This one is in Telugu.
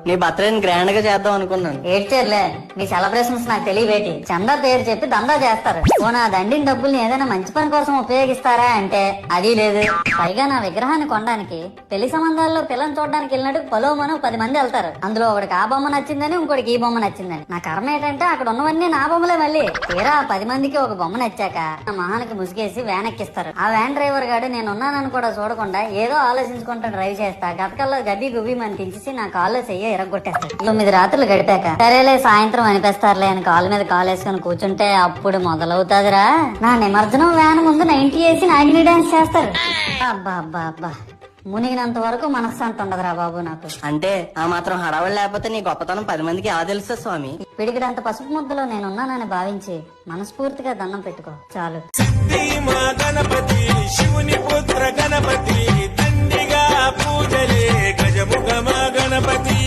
నీ బర్త్డే గ్రాండ్ గా చేద్దాం అనుకున్నాను. ఏడ్చేర్లే, మీ సెలబ్రేషన్స్ నాకు తెలియబేటి. చందా పేరు చెప్పి దందా చేస్తారు. ఓ నా దండిన డబ్బుల్ని ఏదైనా మంచి పని కోసం ఉపయోగిస్తారా అంటే అది లేదు. పైగా నా విగ్రహాన్ని కొనడానికి పెళ్లి సంబంధాల్లో పిల్లని చూడడానికి వెళ్ళినట్టు పొలవమను 10 మంది వెళ్తారు. అందులో ఒకడికి ఆ బొమ్మ నచ్చిందని, ఇంకోటికి ఈ బొమ్మ నచ్చిందని. నా కర్మ ఏంటంటే అక్కడ ఉన్నవన్నీ నా బొమ్మలే. మళ్ళీ తీరా 10 మందికి ఒక బొమ్మ నచ్చాక నా మొహానికి ముసుగేసి వ్యాన్ ఎక్కిస్తారు. ఆ వ్యాన్ డ్రైవర్ గాడు నేనున్నానని కూడా చూడకుండా ఏదో ఆలోచించుకుంటూ డ్రైవ్ చేస్తా గతకల్లో గబ్బి గుబ్బి మంటించేసి నా కాల్లో చెయ్యి ఎరగొట్టేస్తాడు. 9 రాత్రులు గడిపాక సరేలే సాయంత్రం అనిపిస్తారులే అని కాలు మీద కాలు వేసుకుని కూర్చుంటే అప్పుడు మొదలవుతాదిరా నా నిమజ్జనం. వ్యాన్ ముందు 90 వేసి నాగిని డాన్స్ చేస్తారు. అబ్బా అబ్బా అబ్బా, మునిగినంత వరకు మనశ్శాంతి ఉండదురా బాబు నాకు. అంటే ఆ మాత్రం హడావడి లేకపోతే నీ గొప్పతనం 10 మందికి ఎలా తెలుసు స్వామి? పిడికిడంత పసుపు ముద్దలో నేనున్నానని భావించి మనస్ఫూర్తిగా దండం పెట్టుకో చాలు. గణపతి శివుని పుత్ర గణపతి దండిగా పూజలే గజముఖమ గణపతి.